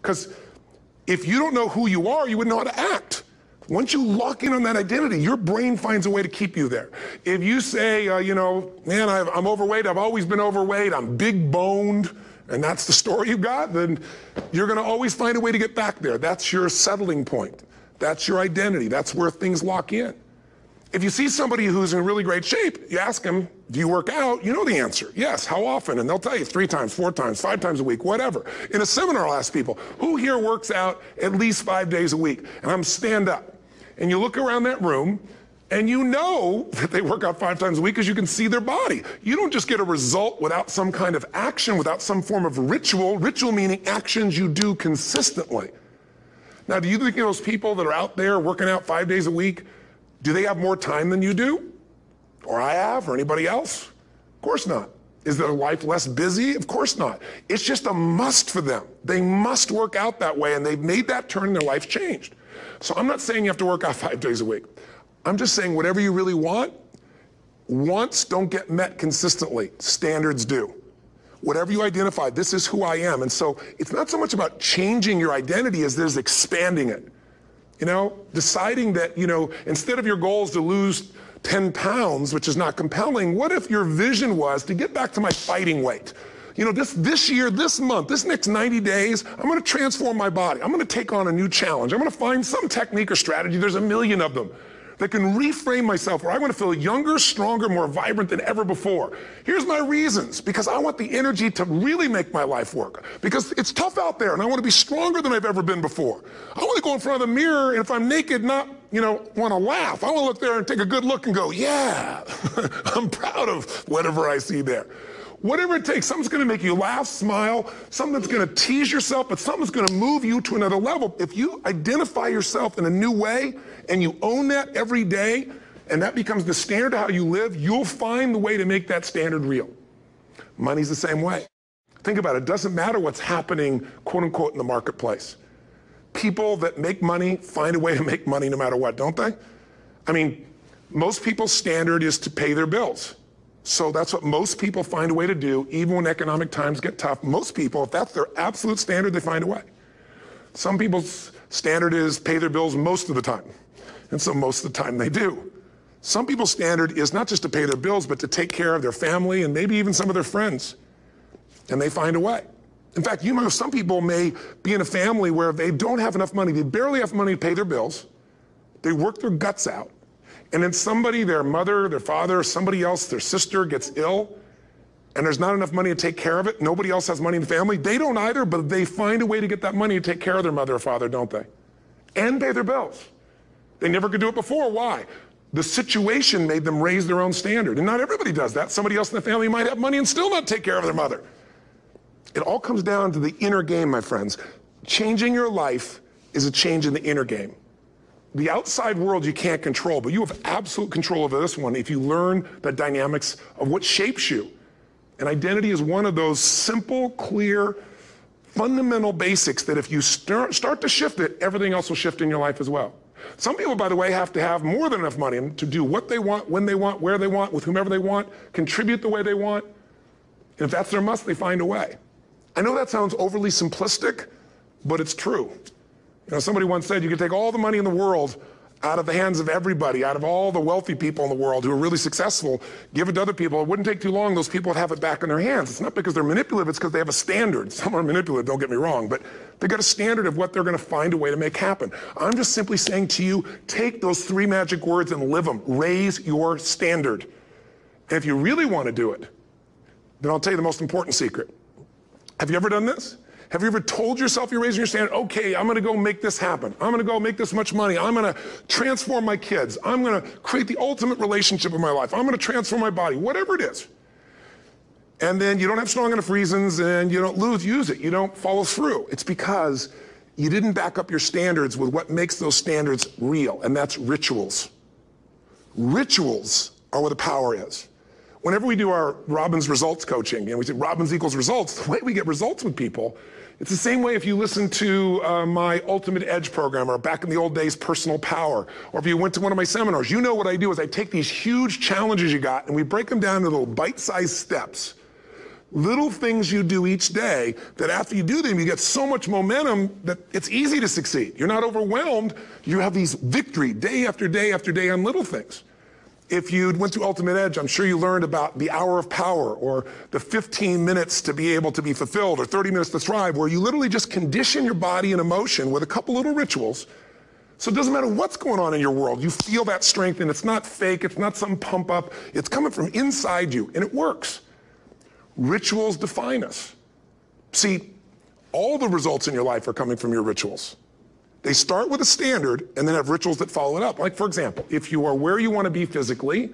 Because if you don't know who you are, you wouldn't know how to act. Once you lock in on that identity, your brain finds a way to keep you there. If you say, man, I'm overweight, I've always been overweight, I'm big boned, and that's the story you've got, then you're going to always find a way to get back there. That's your settling point. That's your identity. That's where things lock in. If you see somebody who's in really great shape, you ask them, do you work out? You know the answer. Yes. How often? And they'll tell you 3 times, 4 times, 5 times a week, whatever. In a seminar, I'll ask people, who here works out at least 5 days a week? And I'm stand up. And you look around that room, and you know that they work out 5 times a week because you can see their body. You don't just get a result without some kind of action, without some form of ritual. Ritual meaning actions you do consistently. Now, do you think those people that are out there working out 5 days a week, do they have more time than you do? Or I have, or anybody else? Of course not. Is their life less busy? Of course not. It's just a must for them. They must work out that way, and they've made that turn and their life's changed. So I'm not saying you have to work out 5 days a week. I'm just saying whatever you really want, wants don't get met consistently. Standards do. Whatever you identify, this is who I am. And so it's not so much about changing your identity as there's expanding it. Deciding that, instead of your goals to lose 10 pounds, which is not compelling, what if your vision was to get back to my fighting weight? This year, this month, this next 90 days, I'm going to transform my body. I'm going to take on a new challenge. I'm going to find some technique or strategy, there's a million of them, that can reframe myself where I want to feel younger, stronger, more vibrant than ever before. Here's my reasons. Because I want the energy to really make my life work. Because it's tough out there, and I want to be stronger than I've ever been before. I want to go in front of the mirror, and if I'm naked, not, want to laugh. I want to look there and take a good look and go, yeah, I'm proud of whatever I see there. Whatever it takes, something's going to make you laugh, smile, something that's going to tease yourself, but something's going to move you to another level. If you identify yourself in a new way and you own that every day, and that becomes the standard of how you live, you'll find the way to make that standard real. Money's the same way. Think about it. It doesn't matter what's happening, quote unquote, in the marketplace. People that make money find a way to make money no matter what, don't they? I mean, most people's standard is to pay their bills. So that's what most people find a way to do, even when economic times get tough. Most people, if that's their absolute standard, they find a way. Some people's standard is pay their bills most of the time. And so most of the time they do. Some people's standard is not just to pay their bills, but to take care of their family and maybe even some of their friends. And they find a way. In fact, some people may be in a family where they don't have enough money. They barely have money to pay their bills. They work their guts out. And then somebody, their mother, their father, somebody else, their sister gets ill, and there's not enough money to take care of it. Nobody else has money in the family. They don't either, but they find a way to get that money to take care of their mother or father, don't they? And pay their bills. They never could do it before. Why? The situation made them raise their own standard. And not everybody does that. Somebody else in the family might have money and still not take care of their mother. It all comes down to the inner game, my friends. Changing your life is a change in the inner game. The outside world you can't control, but you have absolute control over this one if you learn the dynamics of what shapes you. And identity is one of those simple, clear, fundamental basics that if you start to shift it, everything else will shift in your life as well. Some people, by the way, have to have more than enough money to do what they want, when they want, where they want, with whomever they want, contribute the way they want. And if that's their must, they find a way. I know that sounds overly simplistic, but it's true. Somebody once said you could take all the money in the world out of the hands of everybody, out of all the wealthy people in the world who are really successful, give it to other people. It wouldn't take too long. Those people would have it back in their hands. It's not because they're manipulative. It's because they have a standard. Some are manipulative, don't get me wrong, but they got a standard of what they're going to find a way to make happen. I'm just simply saying to you, take those 3 magic words and live them. Raise your standard. And if you really want to do it, then I'll tell you the most important secret. Have you ever done this? Have you ever told yourself you're raising your standard? Okay, I'm going to go make this happen. I'm going to go make this much money. I'm going to transform my kids. I'm going to create the ultimate relationship in my life. I'm going to transform my body, whatever it is. And then you don't have strong enough reasons and you don't use it. You don't follow through. It's because you didn't back up your standards with what makes those standards real, and that's rituals. Rituals are where the power is. Whenever we do our Robbins results coaching, and we say Robbins equals results, the way we get results with people, it's the same way if you listen to my Ultimate Edge program, or back in the old days, Personal Power, or if you went to one of my seminars. You know what I do is I take these huge challenges you got and we break them down into little bite-sized steps Little things you do each day that after you do them, you get so much momentum that it's easy to succeed. You're not overwhelmed. You have these victory day after day after day on little things. If you went to Ultimate Edge, I'm sure you learned about the hour of power or the 15 minutes to be able to be fulfilled or 30 minutes to thrive, where you literally just condition your body and emotion with a couple little rituals. So it doesn't matter what's going on in your world. You feel that strength, and it's not fake. It's not some pump up. It's coming from inside you, and it works. Rituals define us. See, all the results in your life are coming from your rituals. They start with a standard and then have rituals that follow it up. Like, for example, if you are where you want to be physically,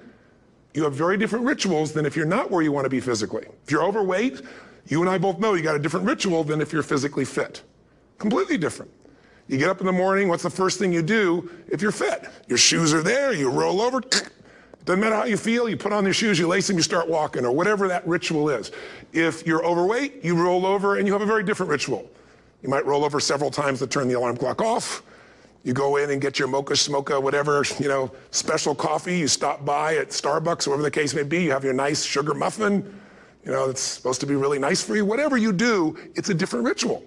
you have very different rituals than if you're not where you want to be physically. If you're overweight, you and I both know you got a different ritual than if you're physically fit. Completely different. You get up in the morning, what's the first thing you do if you're fit? Your shoes are there, you roll over, doesn't matter how you feel, you put on your shoes, you lace them, you start walking, or whatever that ritual is. If you're overweight, you roll over and you have a very different ritual. You might roll over several times to turn the alarm clock off. You go in and get your mocha, smocha, whatever, special coffee. You stop by at Starbucks, whatever the case may be. You have your nice sugar muffin. It's supposed to be really nice for you. Whatever you do, it's a different ritual.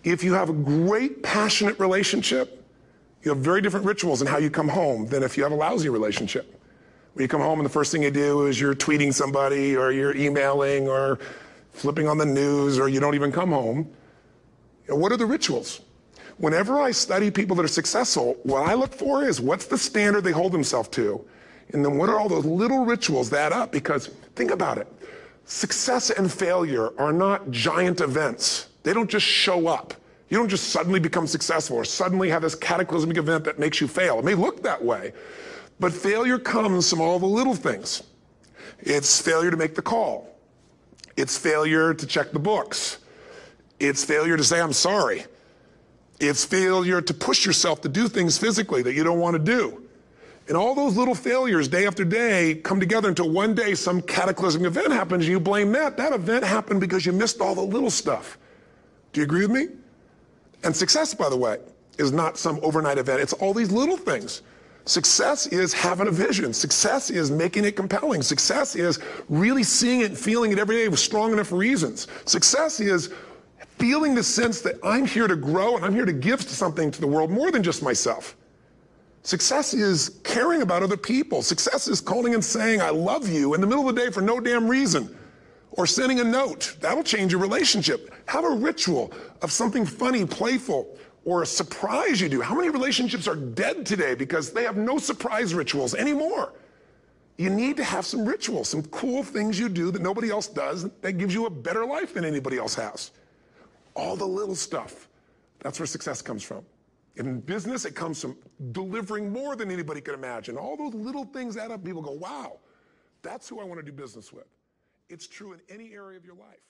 If you have a great, passionate relationship, you have very different rituals in how you come home than if you have a lousy relationship. When you come home and the first thing you do is you're tweeting somebody or you're emailing or flipping on the news or you don't even come home. What are the rituals? Whenever I study people that are successful, what I look for is what's the standard they hold themselves to, and then what are all those little rituals that add up? Because think about it. Success and failure are not giant events. They don't just show up. You don't just suddenly become successful or suddenly have this cataclysmic event that makes you fail. It may look that way, but failure comes from all the little things. It's failure to make the call. It's failure to check the books. It's failure to say, I'm sorry. It's failure to push yourself to do things physically that you don't want to do. And all those little failures day after day come together until one day some cataclysmic event happens and you blame that. That event happened because you missed all the little stuff. Do you agree with me? And success, by the way, is not some overnight event. It's all these little things. Success is having a vision. Success is making it compelling. Success is really seeing it and feeling it every day with strong enough reasons. Success is feeling the sense that I'm here to grow and I'm here to give something to the world more than just myself. Success is caring about other people. Success is calling and saying, I love you in the middle of the day for no damn reason. Or sending a note. That'll change your relationship. Have a ritual of something funny, playful, or a surprise you do. How many relationships are dead today because they have no surprise rituals anymore? You need to have some rituals, some cool things you do that nobody else does that gives you a better life than anybody else has. All the little stuff, that's where success comes from. In business, it comes from delivering more than anybody could imagine. All those little things add up. People go, wow, that's who I want to do business with. It's true in any area of your life.